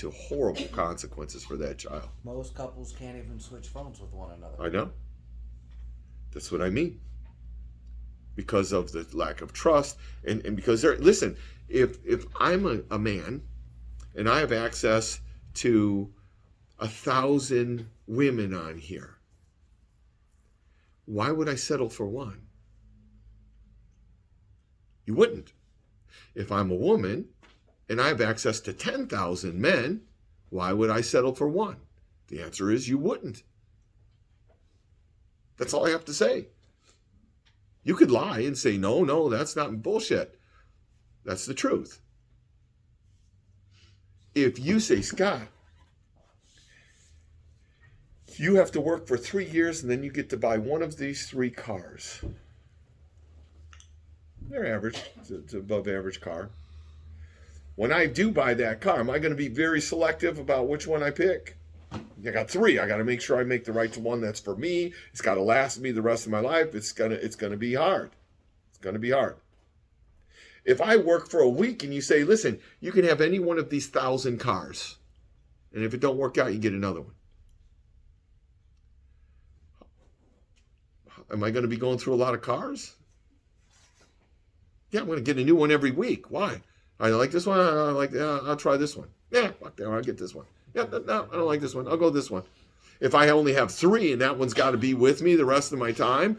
to horrible consequences for that child. Most couples can't even switch phones with one another. I know. That's what I mean. Because of the lack of trust, and because listen, if I'm a man and I have access to 1,000 women on here, why would I settle for one? You wouldn't. If I'm a woman and I have access to 10,000 men, why would I settle for one? The answer is you wouldn't. That's all I have to say. You could lie and say, no, that's not bullshit. That's the truth. If you say, Scott, you have to work for 3 years and then you get to buy one of these 3 cars. They're average. It's above average car. When I do buy that car, am I going to be very selective about which one I pick? I got 3. I got to make sure I make the right one that's for me. It's got to last me the rest of my life. It's gonna be hard. It's gonna be hard. If I work for a week and you say, listen, you can have any one of these 1,000 cars, and if it don't work out, you get another one. Am I going to be going through a lot of cars? Yeah, I'm going to get a new one every week. Why? I like this one. I'll try this one. Yeah, fuck that. I'll get this one. Yeah, no, I don't like this one. I'll go this one. If I only have 3 and that one's got to be with me the rest of my time,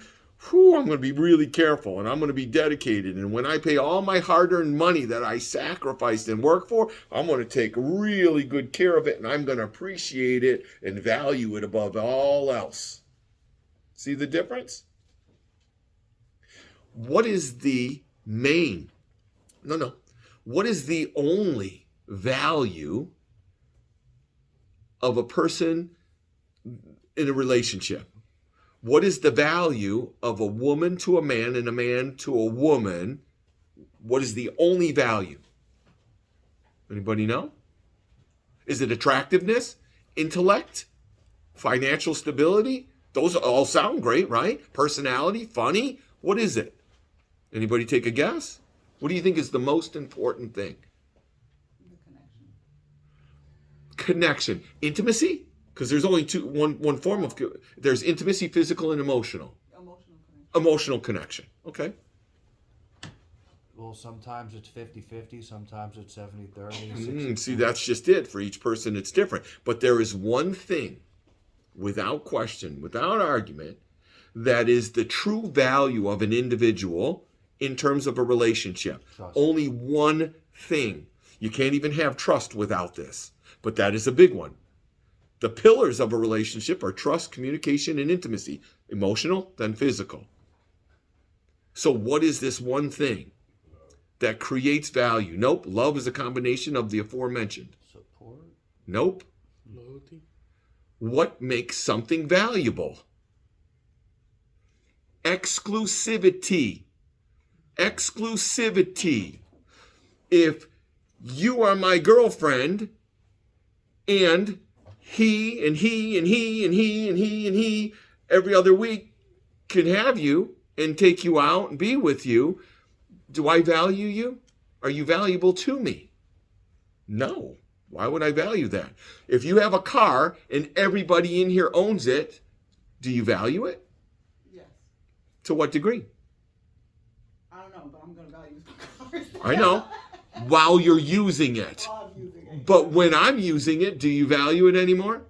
I'm going to be really careful and I'm going to be dedicated. And when I pay all my hard-earned money that I sacrificed and worked for, I'm going to take really good care of it and I'm going to appreciate it and value it above all else. See the difference? What is the main? No. What is the only value of a person in a relationship? What is the value of a woman to a man and a man to a woman? What is the only value? Anybody know? Is it attractiveness, intellect, financial stability? Those all sound great, right? Personality, funny. What is it? Anybody take a guess? What do you think is the most important thing? Connection. Intimacy? Because there's only one form of, there's intimacy, physical and emotional. Emotional connection. Okay. Well, sometimes it's 50-50, sometimes it's 70-30. See, that's just it. For each person, it's different. But there is one thing, without question, without argument, that is the true value of an individual in terms of a relationship. Trust. Only one thing. You can't even have trust without this. But that is a big one. The pillars of a relationship are trust, communication, and intimacy. Emotional, then physical. So what is this one thing that creates value? Nope. Love is a combination of the aforementioned. Support? Nope. Loyalty? What makes something valuable? Exclusivity. Exclusivity. If you are my girlfriend and he and he and he and he and he and he every other week can have you and take you out and be with you, do I value you? Are you valuable to me? No. Why would I value that? If you have a car and everybody in here owns it, do you value it? Yes. To what degree? I don't know, but I'm going to value my car. I know. While you're using it. While I'm using it. But when I'm using it, do you value it anymore?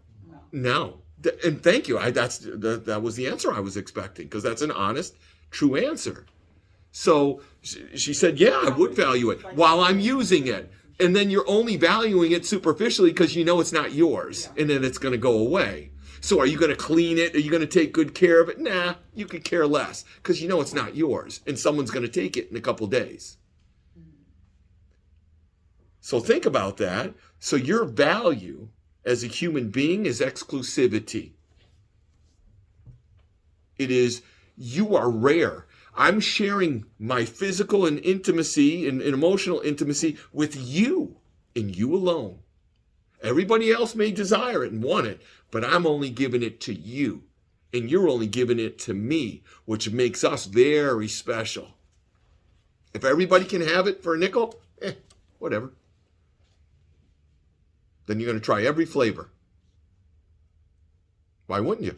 No. No. And thank you. That was the answer I was expecting, because that's an honest, true answer. So she said, yeah, I would value it while I'm using it. And then you're only valuing it superficially because you know it's not yours. And then it's going to go away. So are you going to clean it? Are you going to take good care of it? Nah, you could care less because you know it's not yours. And someone's going to take it in a couple days. So think about that. So your value as a human being is exclusivity. It is, you are rare. I'm sharing my physical and intimacy and emotional intimacy with you and you alone. Everybody else may desire it and want it, but I'm only giving it to you and you're only giving it to me, which makes us very special. If everybody can have it for a nickel, whatever. then you're going to try every flavor. Why wouldn't you?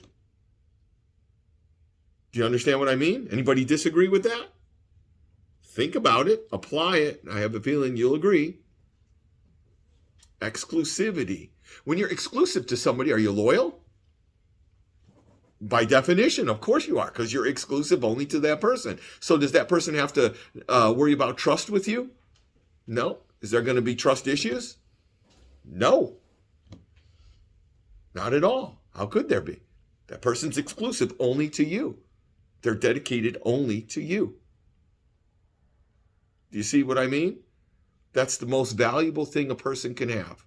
Do you understand what I mean? Anybody disagree with that? Think about it, apply it. I have a feeling you'll agree. Exclusivity. When you're exclusive to somebody, are you loyal? By definition, of course you are, because you're exclusive only to that person. So does that person have to worry about trust with you? No. Is there going to be trust issues? No. Not at all. How could there be? That person's exclusive only to you. They're dedicated only to you. Do you see what I mean? That's the most valuable thing a person can have.